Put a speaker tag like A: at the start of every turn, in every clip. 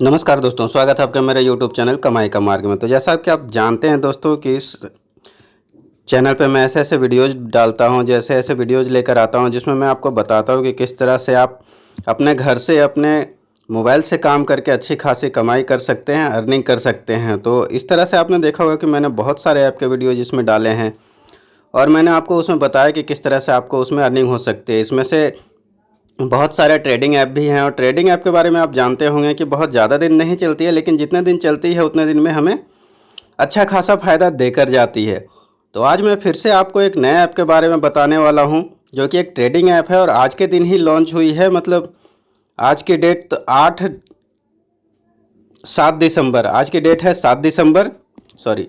A: नमस्कार दोस्तों, स्वागत है आपका मेरे YouTube चैनल कमाई का मार्ग में। तो जैसा कि आप जानते हैं दोस्तों कि इस चैनल पे मैं ऐसे वीडियोज़ डालता हूं, जैसे ऐसे वीडियोज़ लेकर आता हूं जिसमें मैं आपको बताता हूं कि किस तरह से आप अपने घर से अपने मोबाइल से काम करके अच्छी खासी कमाई कर सकते हैं, अर्निंग कर सकते हैं। तो इस तरह से आपने देखा होगा कि मैंने बहुत सारे ऐप के वीडियो जिसमें डाले हैं और मैंने आपको उसमें बताया कि किस तरह से आपको उसमें अर्निंग हो सकती है। इसमें से बहुत सारे ट्रेडिंग ऐप भी हैं और ट्रेडिंग ऐप के बारे में आप जानते होंगे कि बहुत ज़्यादा दिन नहीं चलती है, लेकिन जितने दिन चलती है उतने दिन में हमें अच्छा खासा फ़ायदा देकर जाती है। तो आज मैं फिर से आपको एक नए ऐप के बारे में बताने वाला हूं, जो कि एक ट्रेडिंग ऐप है और आज के दिन ही लॉन्च हुई है। मतलब आज की डेट तो 7 दिसंबर, आज की डेट है 7 दिसंबर, सॉरी,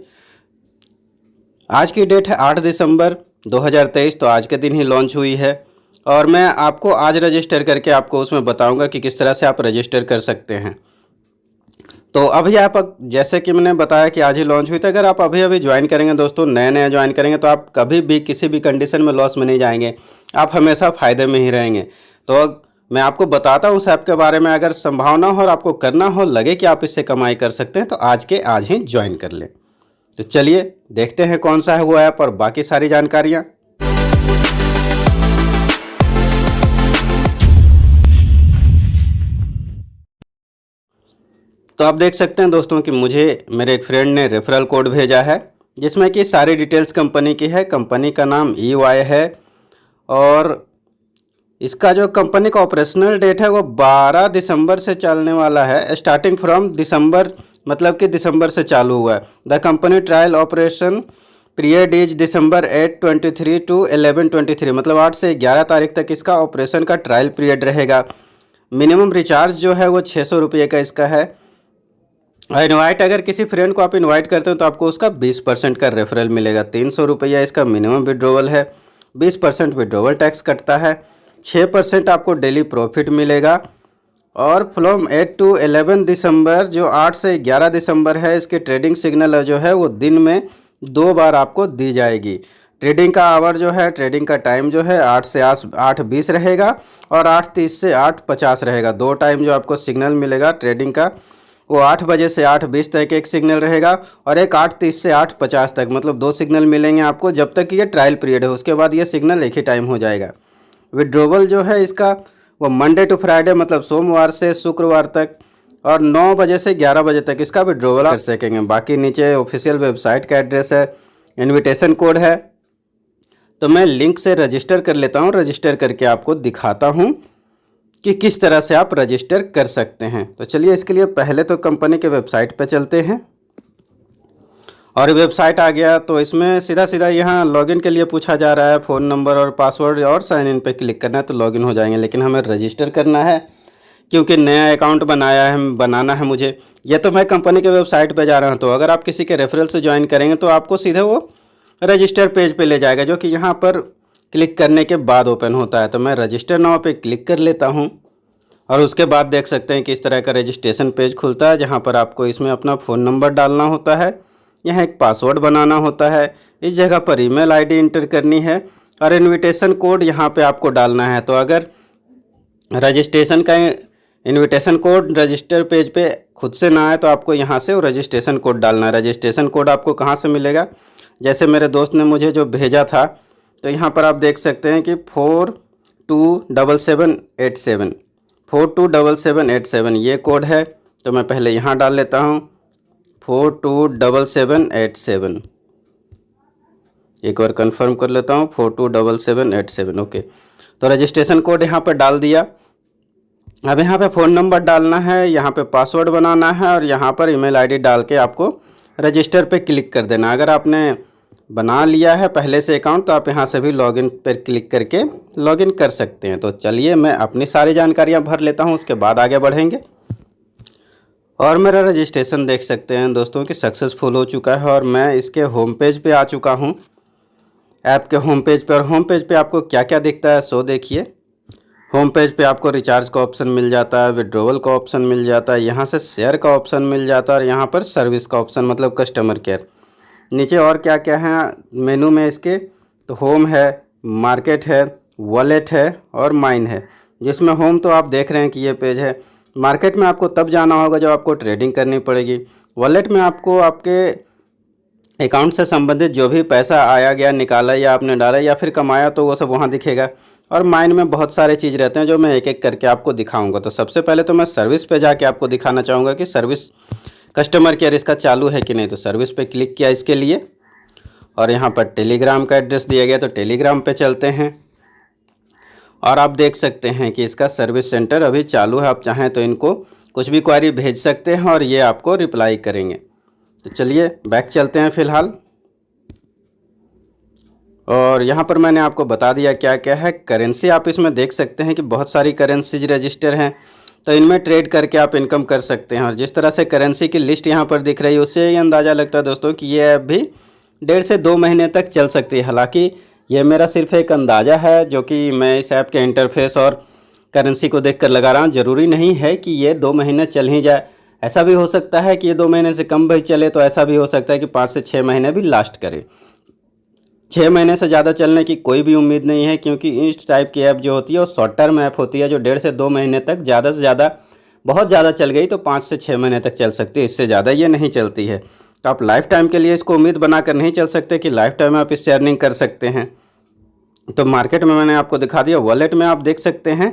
A: आज की डेट है 8 दिसंबर 2023। तो आज के दिन ही लॉन्च हुई है और मैं आपको आज रजिस्टर करके आपको उसमें बताऊंगा कि किस तरह से आप रजिस्टर कर सकते हैं। तो अभी आप, जैसे कि मैंने बताया कि आज ही लॉन्च हुई, तो अगर आप अभी अभी ज्वाइन करेंगे दोस्तों, नए नए ज्वाइन करेंगे, तो आप कभी भी किसी भी कंडीशन में लॉस में नहीं जाएंगे, आप हमेशा फ़ायदे में ही रहेंगे। तो मैं आपको बताता हूँ उस ऐप के बारे में। अगर संभावना हो और आपको करना हो, लगे कि आप इससे कमाई कर सकते हैं, तो आज के आज ही ज्वाइन कर लें। तो चलिए देखते हैं कौन सा है वो ऐप और बाकी सारी जानकारियाँ। तो आप देख सकते हैं दोस्तों कि मुझे मेरे एक फ्रेंड ने रेफरल कोड भेजा है, जिसमें कि सारी डिटेल्स कंपनी की है। कंपनी का नाम EY है और इसका जो कंपनी का ऑपरेशनल डेट है वो 12 दिसंबर से चलने वाला है। स्टार्टिंग फ्रॉम दिसंबर, मतलब कि दिसंबर से चालू हुआ है। The company trial operation period is December 8/23 to 11/23, मतलब 8 से 11 तारीख तक इसका ऑपरेशन का ट्रायल पीरियड रहेगा। मिनिमम रिचार्ज जो है वो 600 रुपये का इसका है। इनवाइट, अगर किसी फ्रेंड को आप इनवाइट करते हो तो आपको उसका 20% का रेफरल मिलेगा। 300 रुपया इसका मिनिमम विड्रॉवल है। 20% विड्रॉवल टैक्स कटता है। 6% आपको डेली प्रॉफिट मिलेगा। और फ्रॉम 8 टू 11 दिसंबर, जो 8 से 11 दिसंबर है, इसकी ट्रेडिंग सिग्नल जो है वो दिन में 2 बार आपको दी जाएगी। ट्रेडिंग का आवर जो है, ट्रेडिंग का टाइम जो है 8 से 8:20 रहेगा और 8:30 से 8:50 रहेगा। 2 टाइम जो आपको सिग्नल मिलेगा ट्रेडिंग का, वो 8 बजे से 8:20 तक एक सिग्नल रहेगा और एक 8:30 से 8:50 तक, मतलब 2 सिग्नल मिलेंगे आपको जब तक कि ये ट्रायल पीरियड है। उसके बाद ये सिग्नल एक ही टाइम हो जाएगा। विड्रॉवल जो है इसका वो मंडे टू फ्राइडे, मतलब सोमवार से शुक्रवार तक, और 9 बजे से 11 बजे तक इसका विड्रॉवल कर सकेंगे। बाकी नीचे ऑफिशियल वेबसाइट का एड्रेस है, इनविटेशन कोड है। तो मैं लिंक से रजिस्टर कर लेता हूँ, रजिस्टर करके आपको दिखाता हूँ कि किस तरह से आप रजिस्टर कर सकते हैं। तो चलिए इसके लिए पहले तो कंपनी के वेबसाइट पर चलते हैं। और वेबसाइट आ गया तो इसमें सीधा सीधा यहाँ लॉगिन के लिए पूछा जा रहा है, फ़ोन नंबर और पासवर्ड, और साइन इन पे क्लिक करना है तो लॉगिन हो जाएंगे। लेकिन हमें रजिस्टर करना है क्योंकि नया अकाउंट बनाना है मुझे। ये तो मैं कंपनी के वेबसाइट पे जा रहा हूँ। तो अगर आप किसी के रेफरल से ज्वाइन करेंगे तो आपको सीधे वो रजिस्टर पेज पे ले जाएगा, जो कि यहाँ पर क्लिक करने के बाद ओपन होता है। तो मैं रजिस्टर नाउ पे क्लिक कर लेता हूँ और उसके बाद देख सकते हैं कि इस तरह का रजिस्ट्रेशन पेज खुलता है, जहाँ पर आपको इसमें अपना फ़ोन नंबर डालना होता है, यहाँ एक पासवर्ड बनाना होता है, इस जगह पर ईमेल आईडी इंटर करनी है और इनविटेशन कोड यहाँ पे आपको डालना है। तो अगर रजिस्ट्रेशन का इनविटेशन कोड रजिस्टर पेज पे खुद से ना आए तो आपको यहाँ से वो रजिस्ट्रेशन कोड डालना है। रजिस्ट्रेशन कोड आपको कहाँ से मिलेगा, जैसे मेरे दोस्त ने मुझे जो भेजा था, तो यहाँ पर आप देख सकते हैं कि 427787 427787 ये कोड है। तो मैं पहले यहाँ डाल लेता हूँ 427787, एक बार कंफर्म कर लेता हूँ 427787। ओके, तो रजिस्ट्रेशन कोड यहाँ पर डाल दिया। अब यहाँ पे फ़ोन नंबर डालना है, यहाँ पे पासवर्ड बनाना है और यहाँ पर ईमेल आईडी डाल के आपको रजिस्टर पे क्लिक कर देना। अगर आपने बना लिया है पहले से अकाउंट तो आप यहाँ से भी लॉगिन पर क्लिक करके लॉगिन कर सकते हैं। तो चलिए मैं अपनी सारी जानकारियाँ भर लेता हूँ, उसके बाद आगे बढ़ेंगे। और मेरा रजिस्ट्रेशन देख सकते हैं दोस्तों कि सक्सेसफुल हो चुका है और मैं इसके होम पेज पे आ चुका हूँ, ऐप के होम पेज पे। और होम पेज पे आपको क्या क्या दिखता है सो देखिए। होम पेज पे आपको रिचार्ज का ऑप्शन मिल जाता है, विड्रॉवल का ऑप्शन मिल जाता है, यहाँ से शेयर का ऑप्शन मिल जाता है और यहाँ पर सर्विस का ऑप्शन, मतलब कस्टमर केयर। नीचे और क्या क्या है मेनू में इसके, तो होम है, मार्केट है, वॉलेट है और माइन है। जिसमें होम तो आप देख रहे हैं कि ये पेज है। मार्केट में आपको तब जाना होगा जब आपको ट्रेडिंग करनी पड़ेगी। वॉलेट में आपको आपके अकाउंट से संबंधित जो भी पैसा आया गया, निकाला या आपने डाला या फिर कमाया, तो वो सब वहाँ दिखेगा। और माइंड में बहुत सारे चीज़ रहते हैं जो मैं एक एक करके आपको दिखाऊंगा। तो सबसे पहले तो मैं सर्विस पे जाके आपको दिखाना चाहूँगा कि सर्विस कस्टमर केयर इसका चालू है कि नहीं। तो सर्विस पे क्लिक किया इसके लिए, और यहाँ पर टेलीग्राम का एड्रेस दिया गया, तो टेलीग्राम पे चलते हैं। और आप देख सकते हैं कि इसका सर्विस सेंटर अभी चालू है। आप चाहें तो इनको कुछ भी क्वारी भेज सकते हैं और ये आपको रिप्लाई करेंगे। तो चलिए बैक चलते हैं फ़िलहाल। और यहाँ पर मैंने आपको बता दिया क्या क्या है। करेंसी आप इसमें देख सकते हैं कि बहुत सारी करेंसीज रजिस्टर हैं, तो इनमें ट्रेड करके आप इनकम कर सकते हैं। और जिस तरह से करेंसी की लिस्ट यहाँ पर दिख रही है, उससे ये अंदाज़ा लगता है दोस्तों कि ये ऐप भी 1.5 से 2 महीने तक चल सकती है। हालांकि ये मेरा सिर्फ एक अंदाज़ा है, जो कि मैं इस ऐप के इंटरफेस और करेंसी को देखकर लगा रहा हूँ। ज़रूरी नहीं है कि ये 2 महीने चल ही जाए, ऐसा भी हो सकता है कि ये 2 महीने से कम भी चले, तो ऐसा भी हो सकता है कि 5 से 6 महीने भी लास्ट करे। 6 महीने से ज़्यादा चलने की कोई भी उम्मीद नहीं है, क्योंकि इस टाइप की ऐप जो होती है वो शॉर्ट टर्म ऐप होती है, जो 1.5 से 2 महीने तक ज़्यादा से ज़्यादा, बहुत ज़्यादा चल गई तो 5 से 6 महीने तक चल सकती है, इससे ज़्यादा ये नहीं चलती है। तो आप लाइफ टाइम के लिए इसको उम्मीद बनाकर नहीं चल सकते कि लाइफ टाइम आप इससे अर्निंग कर सकते हैं। तो मार्केट में मैंने आपको दिखा दिया। वॉलेट में आप देख सकते हैं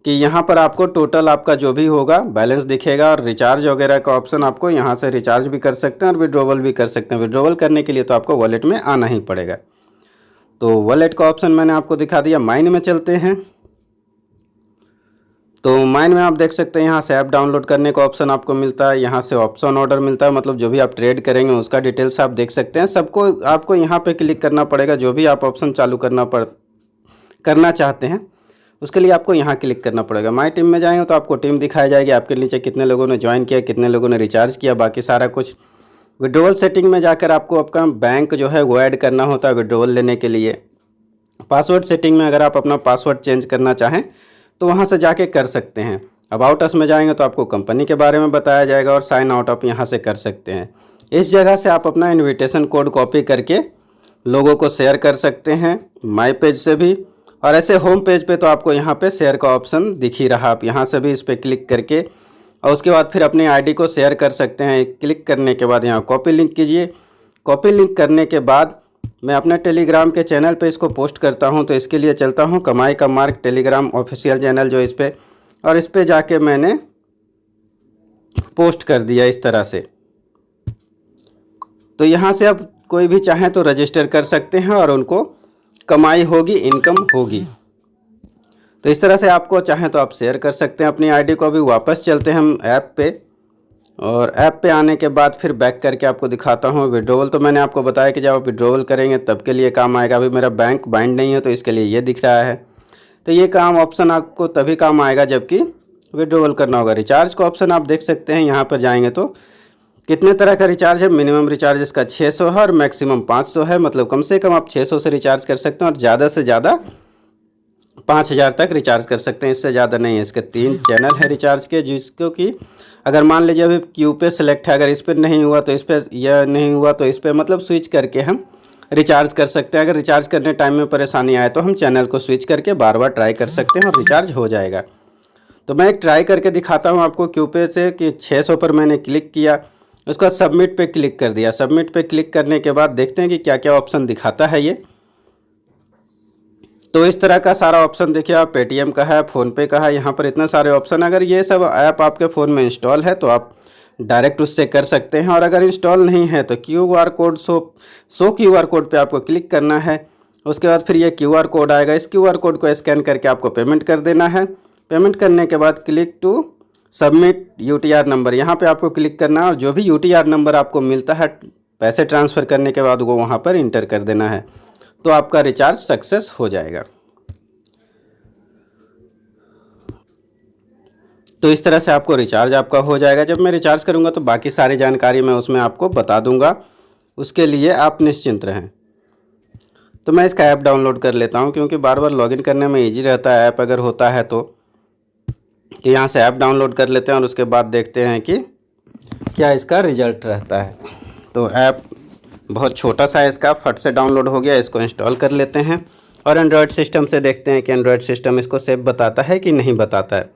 A: कि यहाँ पर आपको टोटल आपका जो भी होगा बैलेंस दिखेगा, और रिचार्ज वगैरह का ऑप्शन, आपको यहाँ से रिचार्ज भी कर सकते हैं और विड्रॉवल भी कर सकते हैं। विड्रॉवल करने के लिए तो आपको वॉलेट में आना ही पड़ेगा। तो वॉलेट का ऑप्शन मैंने आपको दिखा दिया। माइन में चलते हैं। तो माइन में आप देख सकते हैं यहाँ से ऐप डाउनलोड करने का ऑप्शन आपको मिलता है, यहाँ से ऑप्शन ऑर्डर मिलता है, मतलब जो भी आप ट्रेड करेंगे उसका डिटेल्स आप देख सकते हैं। सबको आपको यहाँ पे क्लिक करना पड़ेगा। जो भी आप ऑप्शन चालू करना चाहते हैं उसके लिए आपको यहाँ क्लिक करना पड़ेगा। माई टीम में जाएंगे तो आपको टीम दिखाई जाएगी, आपके नीचे कितने लोगों ने ज्वाइन किया, कितने लोगों ने रिचार्ज किया, बाकी सारा कुछ। विड्रॉवल सेटिंग में जाकर आपको आपका बैंक जो है वो ऐड करना होता है विड्रॉवल लेने के लिए। पासवर्ड सेटिंग में अगर आप अपना पासवर्ड चेंज करना चाहें तो वहाँ से जाके कर सकते हैं। अबाउट अस में जाएंगे तो आपको कंपनी के बारे में बताया जाएगा, और साइन आउट आप यहाँ से कर सकते हैं। इस जगह से आप अपना इन्विटेशन कोड कॉपी करके लोगों को शेयर कर सकते हैं, माई पेज से भी। और ऐसे होम पेज पे तो आपको यहाँ पे शेयर का ऑप्शन दिख ही रहा, आप यहाँ से भी इस पर क्लिक करके और उसके बाद फिर अपनी आईडी को शेयर कर सकते हैं। क्लिक करने के बाद यहाँ कॉपी लिंक कीजिए। कॉपी लिंक करने के बाद मैं अपने टेलीग्राम के चैनल पे इसको पोस्ट करता हूँ। तो इसके लिए चलता हूँ कमाई का मार्ग टेलीग्राम ऑफिशियल चैनल जो इस पर, और इस पर जाके मैंने पोस्ट कर दिया इस तरह से। तो यहाँ से आप कोई भी चाहें तो रजिस्टर कर सकते हैं और उनको कमाई होगी, इनकम होगी। तो इस तरह से आपको चाहें तो आप शेयर कर सकते हैं अपनी आईडी को। अभी वापस चलते हैं हम ऐप पे, और ऐप पे आने के बाद फिर बैक करके आपको दिखाता हूँ विड्रॉवल। तो मैंने आपको बताया कि जब आप विड्रॉवल करेंगे तब के लिए काम आएगा। अभी मेरा बैंक बाइंड नहीं है तो इसके लिए ये दिख रहा है। तो ये काम ऑप्शन आपको तभी काम आएगा जबकि विड्रॉवल करना होगा। रिचार्ज का ऑप्शन आप देख सकते हैं, यहाँ पर जाएंगे तो कितने तरह का रिचार्ज है। मिनिमम रिचार्ज इसका 600 है और मैक्सिमम 500 है, मतलब कम से कम आप 600 से रिचार्ज कर सकते हैं और ज़्यादा से ज़्यादा 5000 तक रिचार्ज कर सकते हैं, इससे ज़्यादा नहीं है। इसके 3 चैनल है रिचार्ज के, जिसको कि अगर मान लीजिए अभी क्यू पे सेलेक्ट है, अगर इस पर नहीं हुआ तो इस पर, या नहीं हुआ तो इस पर, मतलब स्विच करके हम रिचार्ज कर सकते हैं। अगर रिचार्ज करने टाइम में परेशानी आए तो हम चैनल को स्विच करके बार बार ट्राई कर सकते हैं और रिचार्ज हो जाएगा। तो मैं एक ट्राई करके दिखाता हूँ आपको क्यू पे से कि 600 पर मैंने क्लिक किया, उसके बाद सबमिट पे क्लिक कर दिया। सबमिट पे क्लिक करने के बाद देखते हैं कि क्या क्या ऑप्शन दिखाता है ये। तो इस तरह का सारा ऑप्शन देखिए, आप पेटीएम का है, फ़ोनपे का है, यहाँ पर इतने सारे ऑप्शन। अगर ये सब ऐप आपके फ़ोन में इंस्टॉल है तो आप डायरेक्ट उससे कर सकते हैं, और अगर इंस्टॉल नहीं है तो QR code show QR code पे आपको क्लिक करना है। उसके बाद फिर ये QR कोड आएगा, इस QR कोड को स्कैन करके आपको पेमेंट कर देना है। पेमेंट करने के बाद click to submit UTR number, यहाँ पे आपको क्लिक करना है और जो भी UTR नंबर आपको मिलता है पैसे ट्रांसफ़र करने के बाद वो वहाँ पर इंटर कर देना है, तो आपका रिचार्ज सक्सेस हो जाएगा। तो इस तरह से आपको रिचार्ज आपका हो जाएगा। जब मैं रिचार्ज करूँगा तो बाकी सारी जानकारी मैं उसमें आपको बता दूँगा, उसके लिए आप निश्चिंत रहें। तो मैं इसका ऐप डाउनलोड कर लेता हूँ, क्योंकि बार बार लॉगिन करने में ईजी रहता है ऐप अगर होता है तो यहाँ से ऐप डाउनलोड कर लेते हैं और उसके बाद देखते हैं कि क्या इसका रिजल्ट रहता है। तो ऐप बहुत छोटा सा है, इसका फट से डाउनलोड हो गया। इसको इंस्टॉल कर लेते हैं और एंड्रॉयड सिस्टम से देखते हैं कि एंड्रॉयड सिस्टम इसको सेफ बताता है कि नहीं बताता है।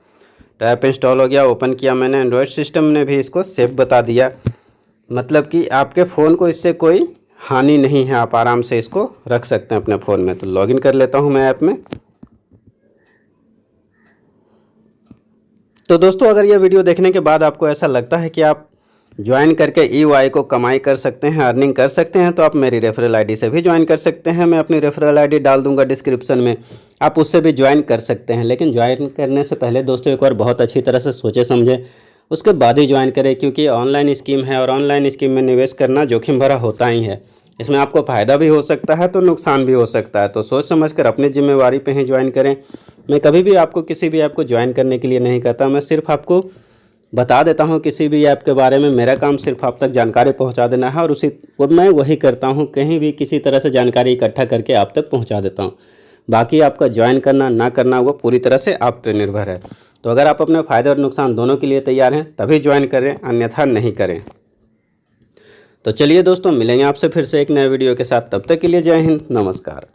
A: तो ऐप इंस्टॉल हो गया, ओपन किया मैंने। एंड्रॉयड सिस्टम ने भी इसको सेफ बता दिया, मतलब कि आपके फ़ोन को इससे कोई हानि नहीं है, आप आराम से इसको रख सकते हैं अपने फ़ोन में। तो लॉगिन कर लेता हूं मैं ऐप में। तो दोस्तों, अगर ये वीडियो देखने के बाद आपको ऐसा लगता है कि आप ज्वाइन करके EY को कमाई कर सकते हैं, अर्निंग कर सकते हैं, तो आप मेरी रेफरल आईडी से भी ज्वाइन कर सकते हैं। मैं अपनी रेफरल आईडी डाल दूंगा डिस्क्रिप्शन में, आप उससे भी ज्वाइन कर सकते हैं। लेकिन ज्वाइन करने से पहले दोस्तों एक बार बहुत अच्छी तरह से सोचे समझे, उसके बाद ही ज्वाइन करें, क्योंकि ऑनलाइन स्कीम है और ऑनलाइन स्कीम में निवेश करना जोखिम भरा होता ही है। इसमें आपको फ़ायदा भी हो सकता है तो नुकसान भी हो सकता है। तो सोच समझकर अपनी जिम्मेवारी पे ही ज्वाइन करें। मैं कभी भी आपको किसी भी ऐप को ज्वाइन करने के लिए नहीं कहता, मैं सिर्फ आपको बता देता हूं किसी भी ऐप के बारे में। मेरा काम सिर्फ आप तक जानकारी पहुंचा देना है और मैं वही करता हूं, कहीं भी किसी तरह से जानकारी इकट्ठा करके आप तक पहुंचा देता हूं। बाकी आपका ज्वाइन करना ना करना वो पूरी तरह से आप पे निर्भर है। तो अगर आप अपने फ़ायदे और नुकसान दोनों के लिए तैयार हैं तभी ज्वाइन करें, अन्यथा नहीं करें। तो चलिए दोस्तों, मिलेंगे आपसे फिर से एक नए वीडियो के साथ। तब तक के लिए जय हिंद, नमस्कार।